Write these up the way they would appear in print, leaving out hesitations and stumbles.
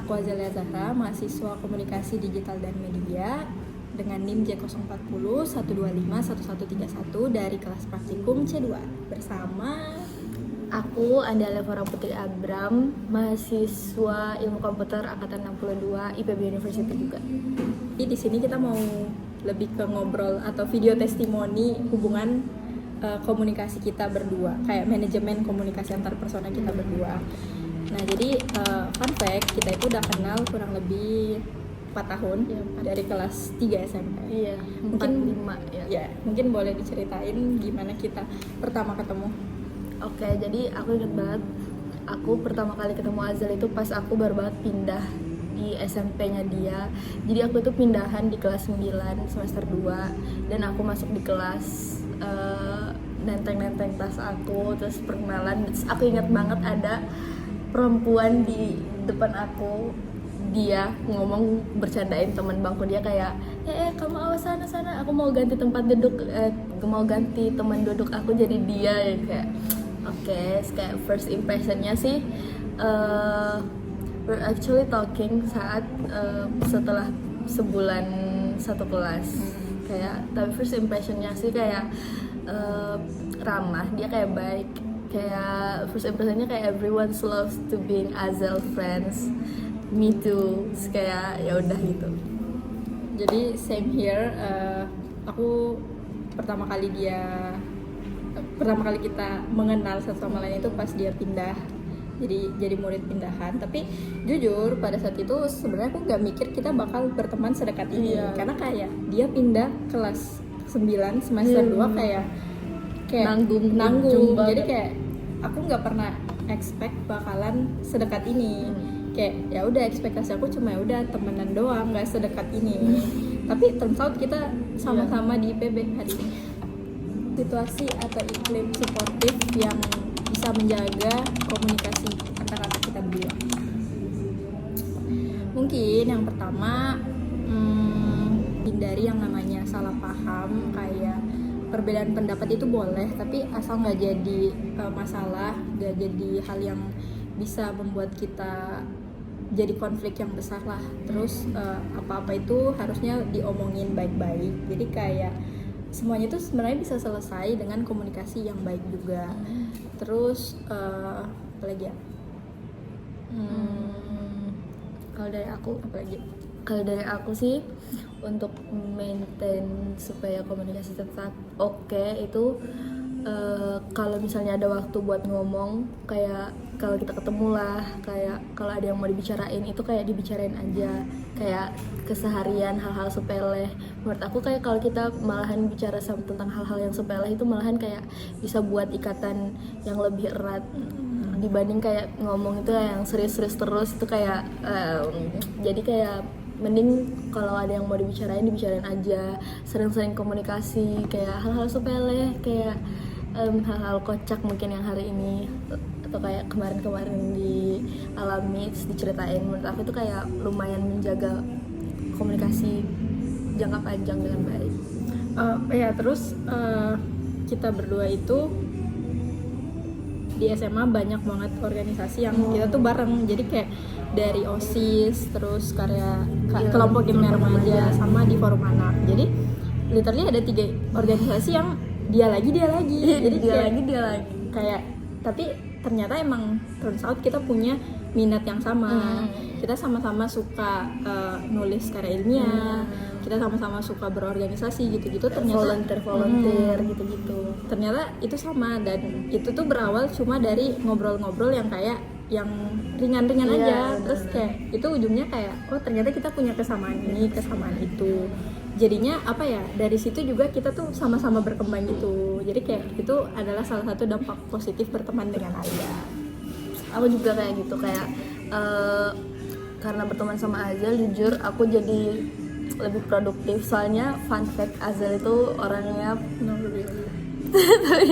Aku Azalia Zahra, mahasiswa Komunikasi Digital dan Media dengan NIM J040 125 1131 dari kelas praktikum C2 bersama aku Andalia Farah Putri Abram, mahasiswa Ilmu Komputer angkatan 62 IPB University juga. Jadi di sini kita mau lebih ke ngobrol atau video testimoni hubungan komunikasi kita berdua, kayak manajemen komunikasi antar persona kita berdua. Nah, jadi fun fact, kita itu udah kenal kurang lebih 4 tahun ya, dari kelas 3 SMP. Iya, mungkin 5 ya. Ya, mungkin boleh diceritain gimana kita pertama ketemu. Oke, jadi aku inget banget, aku pertama kali ketemu Azal itu pas aku baru banget pindah di SMP-nya dia. Jadi aku itu pindahan di kelas 9 semester 2 dan aku masuk di kelas nenteng-nenteng tas aku, terus perkenalan. Terus aku inget banget ada perempuan di depan aku, dia ngomong bercandain teman bangku dia kayak kamu awas sana, aku mau ganti tempat duduk, mau ganti teman duduk aku jadi dia ya. Kayak oke, kayak first impressionnya sih we're actually talking saat setelah sebulan satu kelas. Kayak tapi first impressionnya sih kayak ramah, dia kayak baik, kayak first impressionnya kayak everyone loves to being Azal friends, me too. Terus kayak ya udah gitu. Jadi same here, aku pertama kali kita mengenal satu sama lain itu pas dia pindah, jadi murid pindahan. Tapi jujur pada saat itu sebenarnya aku nggak mikir kita bakal berteman sedekat ini, karena kayak dia pindah kelas 9 semester 2 kayak nanggung. Jadi kayak aku nggak pernah expect bakalan sedekat ini. Kayak ya udah, ekspektasi aku cuma ya udah temenan doang, nggak sedekat ini. Tapi turns out kita sama-sama di IPB hari ini. Situasi atau iklim suportif yang bisa menjaga komunikasi antara kita berdua. Mungkin yang pertama, hindari yang namanya salah paham. Kayak perbedaan pendapat itu boleh, tapi asal nggak jadi masalah, nggak jadi hal yang bisa membuat kita jadi konflik yang besar lah. Terus apa-apa itu harusnya diomongin baik-baik. Jadi kayak semuanya itu sebenarnya bisa selesai dengan komunikasi yang baik juga. Terus apa lagi ya? Kalau dari aku sih, untuk maintain supaya komunikasi tetap oke itu kalau misalnya ada waktu buat ngomong, kayak kalau kita ketemu lah, kayak kalau ada yang mau dibicarain itu kayak dibicarain aja, kayak keseharian hal-hal sepele. Menurut aku kayak kalau kita malahan bicara tentang hal-hal yang sepele itu malahan kayak bisa buat ikatan yang lebih erat dibanding kayak ngomong itu yang serius-serius terus. Itu kayak jadi kayak mending kalau ada yang mau dibicarain aja, sering-sering komunikasi, kayak hal-hal sepele, kayak hal-hal kocak mungkin yang hari ini atau kayak kemarin-kemarin dialami terus diceritain. Menurut aku itu kayak lumayan menjaga komunikasi jangka panjang dengan baik. Terus kita berdua itu di SMA banyak banget organisasi yang kita tuh bareng. Jadi kayak dari OSIS, terus kelompok gimna remaja, sama di forum anak. Jadi literally ada 3 organisasi yang dia lagi. Jadi dia lagi. Kayak tapi ternyata emang turns out kita punya minat yang sama. Kita sama-sama suka nulis karya ilmiah. Kita sama-sama suka berorganisasi gitu-gitu. Ternyata volunteer gitu-gitu. Ternyata itu sama, dan itu tuh berawal cuma dari ngobrol-ngobrol yang kayak yang ringan-ringan aja. Terus kayak itu ujungnya kayak ternyata kita punya kesamaan ini, kesamaan itu. Jadinya apa ya, dari situ juga kita tuh sama-sama berkembang gitu. Jadi kayak itu adalah salah satu dampak positif berteman dengan Aya. Aku juga kayak gitu, kayak karena berteman sama Azal, jujur aku jadi lebih produktif. Soalnya fun fact, Azal itu orangnya tapi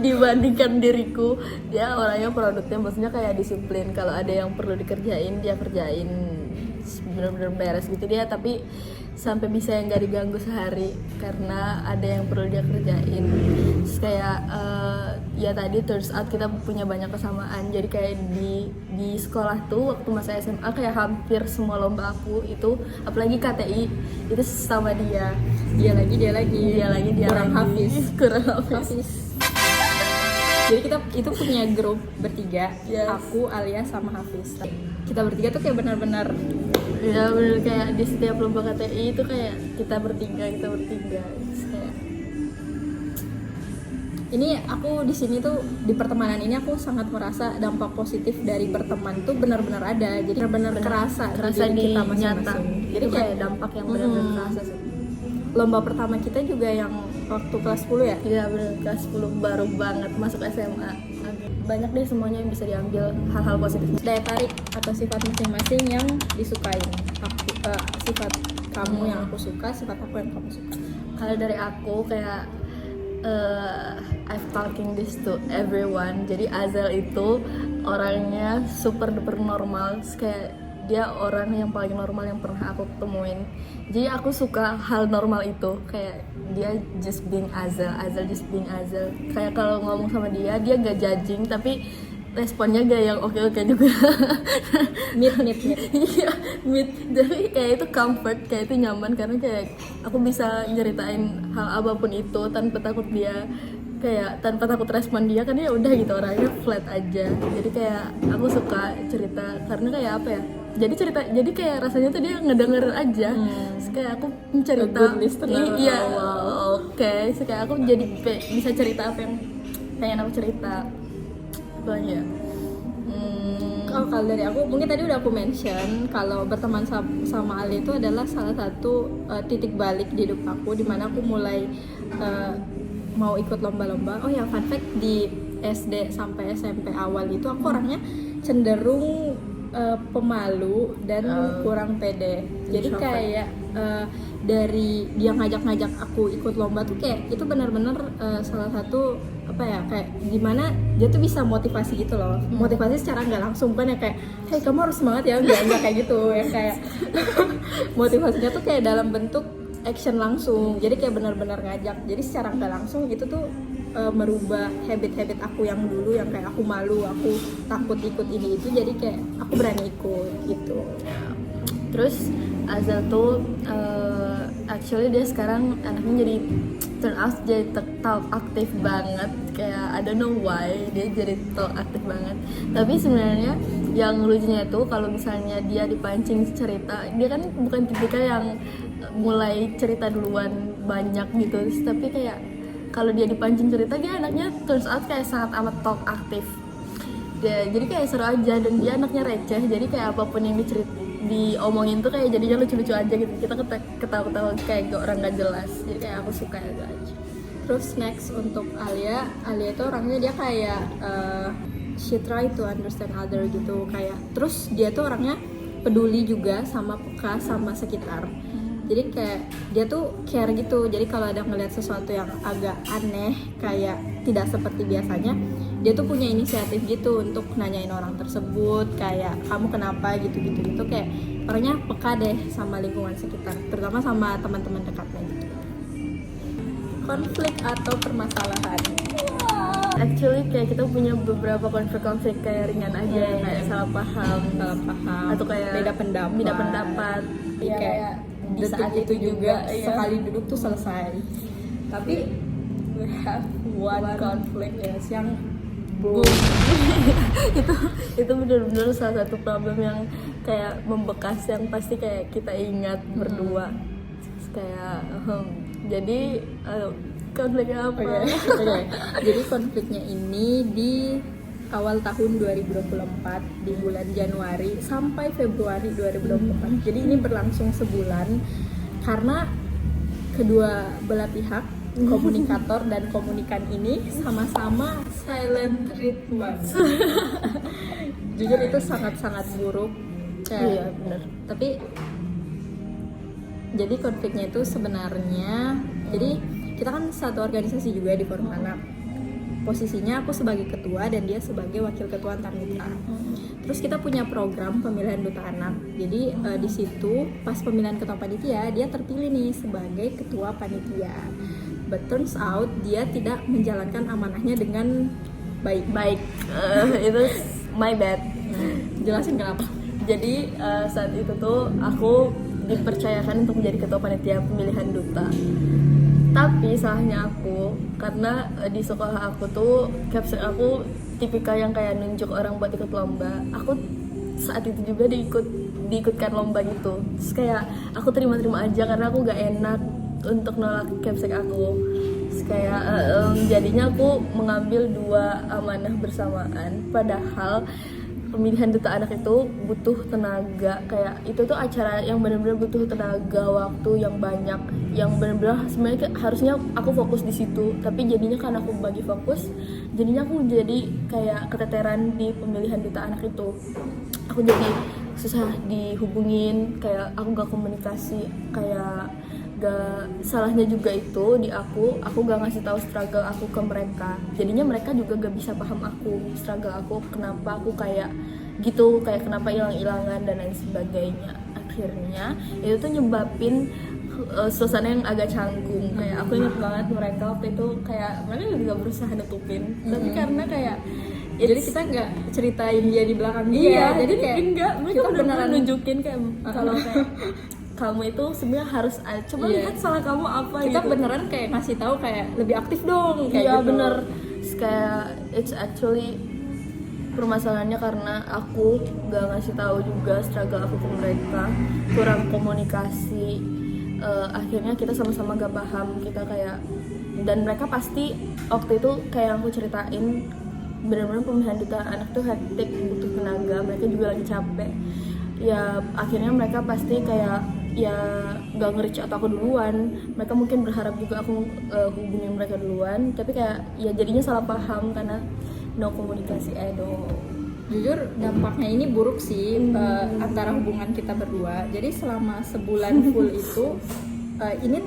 dibandingkan diriku, dia orangnya produktif, maksudnya kayak disiplin. Kalau ada yang perlu dikerjain dia kerjain benar-benar beres gitu dia, tapi sampai bisa yang nggak diganggu sehari karena ada yang perlu dia kerjain. Terus kayak ya tadi turns out kita punya banyak kesamaan, jadi kayak di sekolah tuh waktu masa SMA kayak hampir semua lomba aku itu, apalagi KTI itu sama dia lagi kurang lagi. kurang hafiz. Jadi kita itu punya grup bertiga, Yes. aku, Alia, sama Hafiz. Kita bertiga tuh kayak benar-benar Ya bener, kayak di setiap lomba KTI itu kayak kita bertiga. Terus kayak ini aku di sini tuh di pertemanan ini aku sangat merasa dampak positif dari berteman tuh benar-benar ada. Jadi benar-benar kerasa di kita nyata. masing-masing. Jadi kayak dampak yang benar-benar terasa sih. Lomba pertama kita juga yang waktu kelas 10 ya? Iya bener, kelas 10 baru banget masuk SMA. Banyak deh semuanya yang bisa diambil hal-hal positif. Daya tarik atau sifat masing-masing yang disukain. Sifat kamu yang aku suka, sifat aku yang kamu suka. Kalau dari aku kayak I've talking this to everyone. Jadi Azel itu orangnya super duper normal. Terus kayak dia orang yang paling normal yang pernah aku temuin. Jadi aku suka hal normal itu, kayak dia just being Azel just being Azel. Kayak kalau ngomong sama dia gak judging, tapi responnya gak yang oke juga. Meet. Iya, jadi kayak itu comfort, kayak itu nyaman karena kayak aku bisa nyeritain hal apapun itu tanpa takut dia, kayak tanpa takut respon dia, kan ya udah gitu orangnya flat aja. Jadi kayak aku suka cerita karena kayak apa ya? Jadi kayak rasanya tuh dia ngedenger aja. Terus kayak aku cerita. A good listener. Iya, oke. Terus kayak aku jadi bisa cerita apa yang pengen aku cerita. Banyak. Kalau dari aku, mungkin tadi udah aku mention kalau berteman sama Ali itu adalah salah satu titik balik di hidup aku, dimana aku mulai mau ikut lomba-lomba. Oh ya, fun fact, di SD sampai SMP awal itu aku orangnya cenderung pemalu dan kurang pede. Jadi kayak dari dia ngajak-ngajak aku ikut lomba tuh kayak itu benar-benar salah satu apa ya, kayak gimana dia tuh bisa motivasi gitu loh. Motivasi secara nggak langsung, bukan ya kayak hey kamu harus semangat ya, enggak kayak gitu ya, kayak motivasinya tuh kayak dalam bentuk action langsung. Jadi kayak benar-benar ngajak. Jadi secara nggak langsung itu tuh merubah habit-habit aku yang dulu yang kayak aku malu, aku takut ikut ini itu, jadi kayak aku berani ikut gitu. Terus Azel tuh actually dia sekarang anaknya jadi turn out jadi talk aktif banget, kayak I don't know why dia jadi talk aktif banget. Tapi sebenarnya yang lucunya tuh kalau misalnya dia dipancing cerita, dia kan bukan tipikal yang mulai cerita duluan banyak gitu, tapi kayak kalau dia dipancing cerita dia anaknya turns out kayak sangat amat talk aktif. Jadi kayak seru aja, dan dia anaknya receh, jadi kayak apapun yang diomongin tuh kayak jadinya lucu-lucu aja gitu. Kita ketawa-ketawa kayak orang gak jelas. Jadi kayak aku suka itu aja. Terus next untuk Alia itu orangnya dia kayak she try to understand other gitu, kayak terus dia tuh orangnya peduli juga sama peka sama sekitar. Jadi kayak dia tuh care gitu. Jadi kalau ada ngeliat sesuatu yang agak aneh, kayak tidak seperti biasanya, dia tuh punya inisiatif gitu untuk nanyain orang tersebut, kayak kamu kenapa gitu. Kayak orangnya peka deh sama lingkungan sekitar, terutama sama teman-teman dekatnya gitu. Konflik atau permasalahan. Actually kayak kita punya beberapa konflik kayak ringan aja, kayak salah paham atau kayak beda pendapat. Iya, kayak di saat itu juga sekali duduk tuh selesai. Tapi we have one conflict yang boom. itu benar-benar salah satu problem yang kayak membekas, yang pasti kayak kita ingat berdua. Terus kayak jadi konfliknya apa? Okay. Jadi konfliknya ini di awal tahun 2024 di bulan Januari sampai Februari 2024. Jadi ini berlangsung sebulan karena kedua belah pihak, komunikator dan komunikan ini sama-sama silent treatment. Jujur itu sangat-sangat buruk. Iya benar. Tapi jadi konfliknya itu sebenarnya, jadi kita kan satu organisasi juga di Forum Anak. posisinya aku sebagai ketua dan dia sebagai wakil ketua antar mitra. Terus kita punya program pemilihan duta anak. Jadi di situ pas pemilihan ketua panitia dia terpilih nih sebagai ketua panitia. But turns out dia tidak menjalankan amanahnya dengan baik. Itu my bad. Jelasin kenapa? Jadi saat itu tuh aku dipercayakan untuk menjadi ketua panitia pemilihan duta. Tapi salahnya aku karena di sekolah aku tuh capsek aku tipikal yang kayak nunjuk orang buat ikut lomba. Aku saat itu juga diikutkan lomba gitu. Terus kayak aku terima-terima aja karena aku gak enak untuk nolak capsek aku. Terus kayak jadinya aku mengambil 2 amanah bersamaan. Padahal pemilihan duta anak itu butuh tenaga, kayak itu tuh acara yang benar-benar butuh tenaga, waktu yang banyak, yang benar-benar sebenarnya harusnya aku fokus di situ, tapi jadinya karena aku bagi fokus, jadinya aku jadi kayak keteteran di pemilihan duta anak itu. Aku jadi susah dihubungin, kayak aku gak komunikasi, kayak gak salahnya juga itu di aku gak ngasih tahu struggle aku ke mereka, jadinya mereka juga gak bisa paham aku struggle aku, kenapa aku kayak gitu, kayak kenapa hilang-hilangan dan lain sebagainya. Akhirnya itu tuh nyebabin suasana yang agak canggung. Kayak aku ingat banget mereka waktu itu kayak mereka juga berusaha nutupin, tapi karena kayak jadi kita nggak ceritain dia di belakang dia. Iya, jadi kayak enggak, mereka kita beneran nunjukin kayak kalau kayak kamu itu sebenarnya harus coba lihat salah kamu apa kita gitu. Beneran kayak ngasih tahu kayak lebih aktif dong kayak Iya gitu. bener. Terus kayak it's actually permasalahannya karena aku gak ngasih tahu juga struggle aku ke mereka, kurang komunikasi. Akhirnya kita sama-sama gak paham, kita kayak, dan mereka pasti waktu itu kayak aku ceritain benar-benar pemilihan duta anak tuh hektik, butuh tenaga, mereka juga lagi capek. Ya akhirnya mereka pasti kayak ya gak nge-reach atau aku duluan. Mereka mungkin berharap juga aku hubungin mereka duluan, tapi kayak ya jadinya salah paham karena no komunikasi. Jujur dampaknya ini buruk sih antara hubungan kita berdua. Jadi selama sebulan full itu ini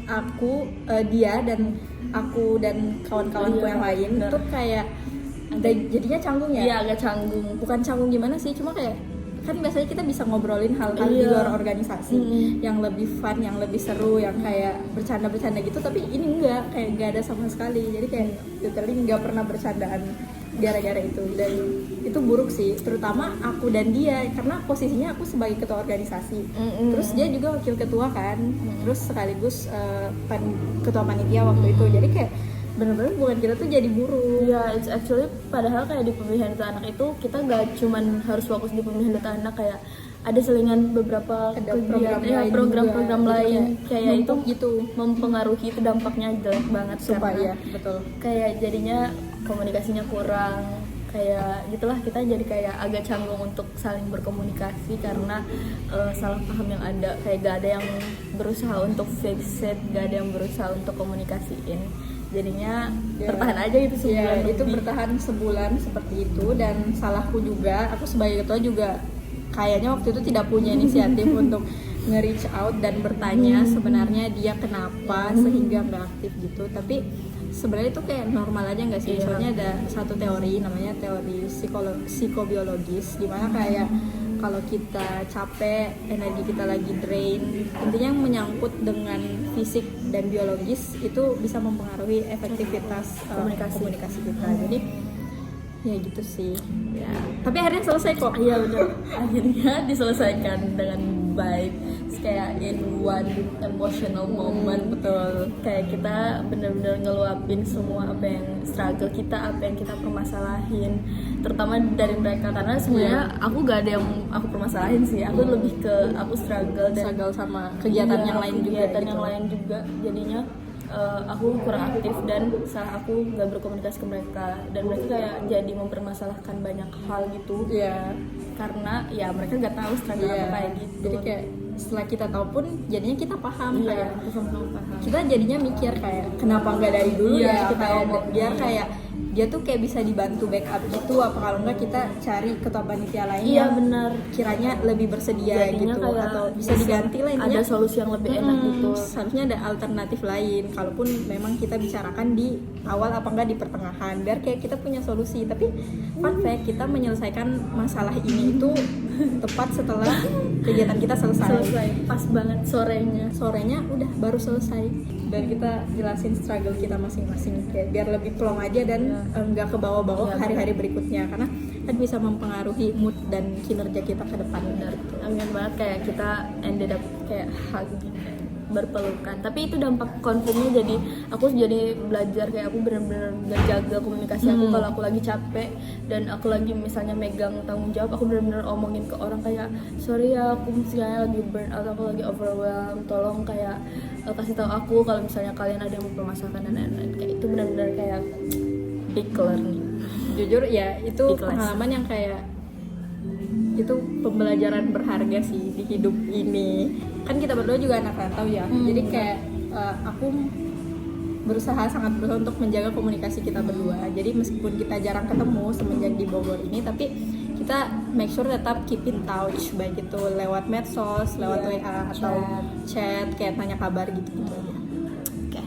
aku dia dan aku dan kawan-kawanku yang lain tuh kayak jadinya canggung ya. Iya agak canggung. Bukan canggung gimana sih, cuma kayak kan biasanya kita bisa ngobrolin hal-hal di luar organisasi yang lebih fun, yang lebih seru, yang kayak bercanda-bercanda gitu, tapi ini enggak, kayak enggak ada sama sekali. Jadi kayak literally enggak pernah bercandaan gara-gara itu, dan itu buruk sih, terutama aku dan dia karena posisinya aku sebagai ketua organisasi, terus dia juga wakil ketua kan, terus sekaligus ketua panitia waktu itu, jadi kayak bener-bener hubungan kita tuh jadi buruk. Ya, it's actually padahal kayak di pemilihan duta anak itu kita gak cuman harus fokus di pemilihan duta anak, kayak ada selingan beberapa program-program lain kayak itu gitu mempengaruhi, itu dampaknya jelek banget. Sumpah, karena ya betul, kayak jadinya komunikasinya kurang, kayak gitulah, kita jadi kayak agak canggung untuk saling berkomunikasi karena salah paham yang ada, kayak gak ada yang berusaha untuk fix it, gak ada yang berusaha untuk komunikasiin, jadinya bertahan aja gitu sebulan. Itu bertahan sebulan seperti itu, dan salahku juga, aku sebagai ketua juga kayaknya waktu itu tidak punya inisiatif untuk nge-reach out dan bertanya sebenarnya dia kenapa sehingga nggak aktif gitu. Tapi sebenarnya itu kayak normal aja nggak sih? Soalnya ada satu teori namanya teori psikobiologis, dimana kayak kalau kita capek, energi kita lagi drain, intinya yang menyangkut dengan fisik dan biologis itu bisa mempengaruhi efektivitas komunikasi kita. Jadi ya gitu sih ya. Tapi akhirnya selesai kok. Iya benar, akhirnya diselesaikan dengan baik. Terus kayak in one emotional moment, betul, kayak kita benar-benar ngeluapin semua apa yang struggle kita, apa yang kita permasalahin, terutama dari mereka, karena sebenarnya aku gak ada yang aku permasalahin sih, aku lebih ke aku struggle sama kegiatan yang lain juga kegiatan gitu. yang lain juga, jadinya aku kurang aktif dan salah aku nggak berkomunikasi ke mereka, dan mereka kayak jadi mempermasalahkan banyak hal gitu. Karena ya mereka nggak tahu struggle apa kayak gitu. Jadi kayak setelah kita tahu pun jadinya kita paham, kayak kita sama-sama paham. kita jadinya mikir kayak kenapa nggak dari dulu ya kita ngomong, biar kayak dia tuh kayak bisa dibantu backup gitu, apa kalau enggak kita cari ketua panitia lain Iya, yang benar. kiranya lebih bersedia Jadinya gitu, kayak atau bisa diganti lah intinya. ada solusi yang lebih enak gitu. Seharusnya ada alternatif lain, kalaupun memang kita bicarakan di awal apa enggak di pertengahan, biar kayak kita punya solusi. Tapi fun fact, kita menyelesaikan masalah ini itu tepat setelah kegiatan kita Selesai pas banget sorenya udah baru selesai, dan kita jelasin struggle kita masing-masing kayak biar lebih plong aja dan enggak ke bawah-bawah Iya, hari-hari berikutnya, karena kan bisa mempengaruhi mood dan kinerja kita ke depannya gitu. Amin banget, kayak kita ended up kayak hugging, berpelukan. Tapi itu dampak konfliknya, jadi aku jadi belajar kayak aku benar-benar jaga komunikasi aku. Kalau aku lagi capek dan aku lagi misalnya megang tanggung jawab, aku benar-benar omongin ke orang kayak sorry ya, aku misalnya lagi burn out, aku lagi overwhelmed, tolong kayak kasih tahu aku kalau misalnya kalian ada yang mempermasalahkan dan lain-lain. Kayak itu benar-benar kayak big learning. Jujur ya itu Ikhlas. pengalaman yang kayak itu pembelajaran berharga sih di hidup ini. Kan kita berdua juga anak rantau ya, jadi kayak aku sangat berusaha untuk menjaga komunikasi kita berdua. Jadi meskipun kita jarang ketemu semenjak di Bogor ini, tapi kita make sure tetap keep in touch, baik itu lewat medsos, lewat WA atau chat kayak tanya kabar gitu. Oke.